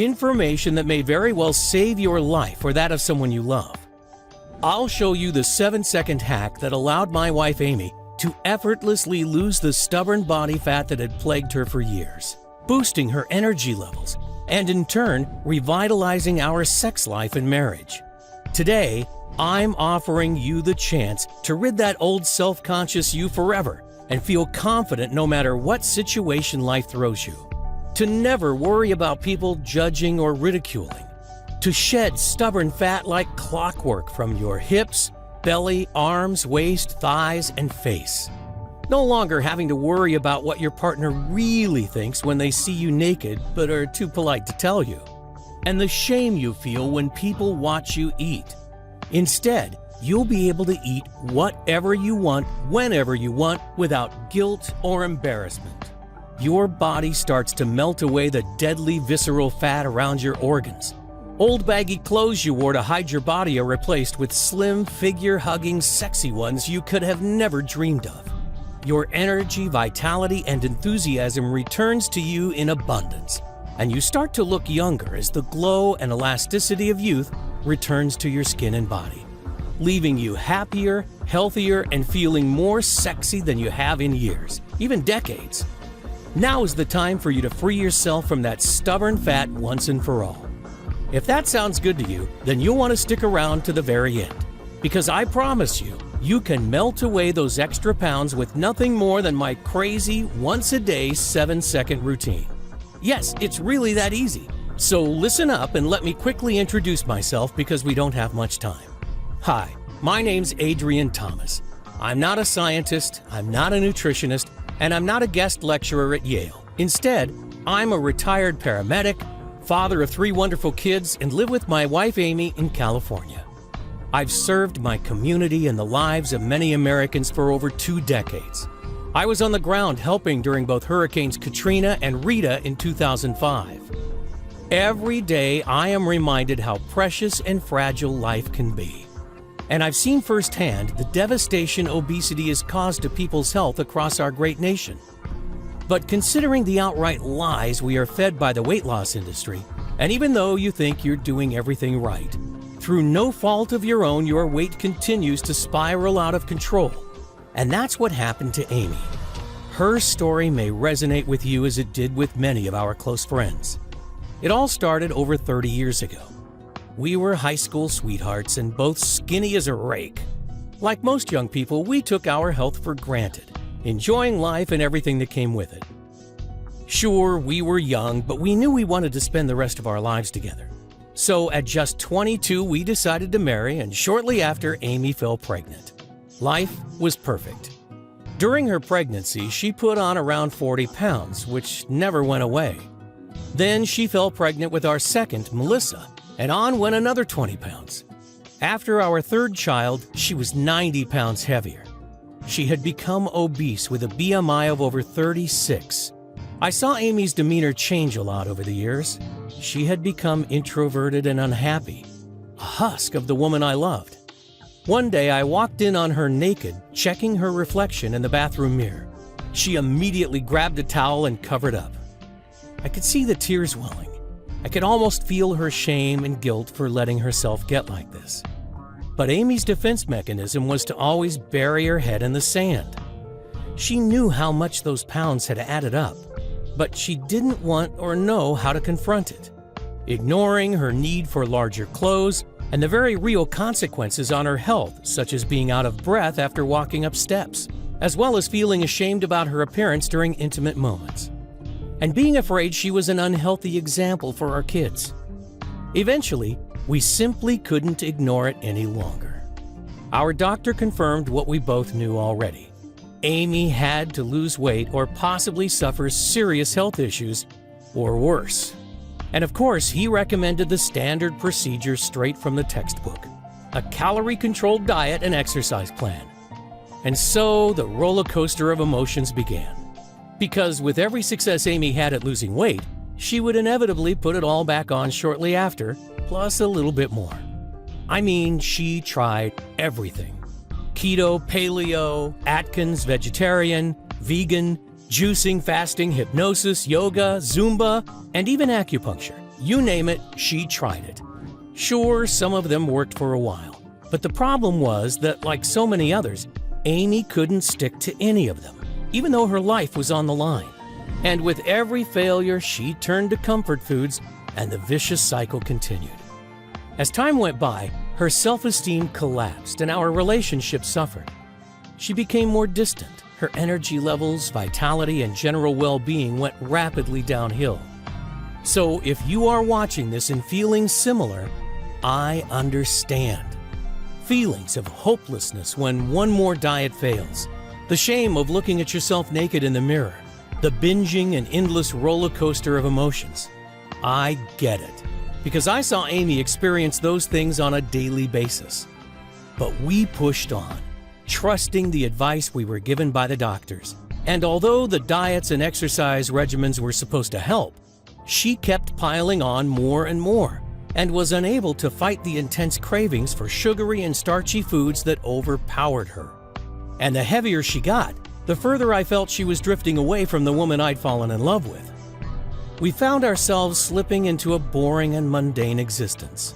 Information that may very well save your life or that of someone you love. I'll show you the 7-second hack that allowed my wife Amy to effortlessly lose the stubborn body fat that had plagued her for years, boosting her energy levels, and in turn, revitalizing our sex life and marriage. Today, I'm offering you the chance to rid that old self-conscious you forever and feel confident no matter what situation life throws you. To never worry about people judging or ridiculing. To shed stubborn fat like clockwork from your hips, belly, arms, waist, thighs, and face. No longer having to worry about what your partner really thinks when they see you naked but are too polite to tell you. And the shame you feel when people watch you eat. Instead, you'll be able to eat whatever you want, whenever you want, without guilt or embarrassment. Your body starts to melt away the deadly visceral fat around your organs. Old baggy clothes you wore to hide your body are replaced with slim, figure-hugging, sexy ones you could have never dreamed of. Your energy, vitality, and enthusiasm returns to you in abundance, and you start to look younger as the glow and elasticity of youth returns to your skin and body, leaving you happier, healthier, and feeling more sexy than you have in years, even decades. Now is the time for you to free yourself from that stubborn fat once and for all. If that sounds good to you, then you'll want to stick around to the very end, because I promise you, you can melt away those extra pounds with nothing more than my crazy once-a-day 7-second routine. Yes, it's really that easy. So listen up and let me quickly introduce myself because we don't have much time. Hi, my name's Adrian Thomas. I'm not a scientist, I'm not a nutritionist, and I'm not a guest lecturer at Yale. Instead, I'm a retired paramedic, father of 3 wonderful kids, and live with my wife Amy in California. I've served my community and the lives of many Americans for over 2 decades. I was on the ground helping during both Hurricanes Katrina and Rita in 2005. Every day, I am reminded how precious and fragile life can be. And I've seen firsthand the devastation obesity has caused to people's health across our great nation. But considering the outright lies we are fed by the weight loss industry, and even though you think you're doing everything right, through no fault of your own, your weight continues to spiral out of control. And that's what happened to Amy. Her story may resonate with you as it did with many of our close friends. It all started over 30 years ago. We were high school sweethearts and both skinny as a rake. Like most young people, we took our health for granted, enjoying life and everything that came with it. Sure, we were young, but we knew we wanted to spend the rest of our lives together. So at just 22, we decided to marry, and shortly after, Amy fell pregnant. Life was perfect. During her pregnancy, she put on around 40 pounds, which never went away. Then she fell pregnant with our second, Melissa, and on went another 20 pounds. After our third child, she was 90 pounds heavier. She had become obese with a BMI of over 36. I saw Amy's demeanor change a lot over the years. She had become introverted and unhappy, a husk of the woman I loved. One day I walked in on her naked, checking her reflection in the bathroom mirror. She immediately grabbed a towel and covered up. I could see the tears welling. I could almost feel her shame and guilt for letting herself get like this. But Amy's defense mechanism was to always bury her head in the sand. She knew how much those pounds had added up, but she didn't want or know how to confront it, ignoring her need for larger clothes and the very real consequences on her health, such as being out of breath after walking up steps, as well as feeling ashamed about her appearance during intimate moments, and being afraid she was an unhealthy example for our kids. Eventually, we simply couldn't ignore it any longer. Our doctor confirmed what we both knew already. Amy had to lose weight or possibly suffer serious health issues, or worse. And of course, he recommended the standard procedure straight from the textbook, a calorie-controlled diet and exercise plan. And so the roller coaster of emotions began. Because with every success Amy had at losing weight, she would inevitably put it all back on shortly after, plus a little bit more. I mean, she tried everything. Keto, paleo, Atkins, vegetarian, vegan, juicing, fasting, hypnosis, yoga, Zumba, and even acupuncture. You name it, she tried it. Sure, some of them worked for a while, but the problem was that, like so many others, Amy couldn't stick to any of them, even though her life was on the line. And with every failure, she turned to comfort foods, and the vicious cycle continued. As time went by, her self-esteem collapsed and our relationship suffered. She became more distant. Her energy levels, vitality, and general well-being went rapidly downhill. So if you are watching this and feeling similar, I understand. Feelings of hopelessness when one more diet fails, the shame of looking at yourself naked in the mirror, the binging and endless roller coaster of emotions. I get it, because I saw Amy experience those things on a daily basis. But we pushed on, trusting the advice we were given by the doctors. And although the diets and exercise regimens were supposed to help, she kept piling on more and more, and was unable to fight the intense cravings for sugary and starchy foods that overpowered her. And the heavier she got, the further I felt she was drifting away from the woman I'd fallen in love with. We found ourselves slipping into a boring and mundane existence,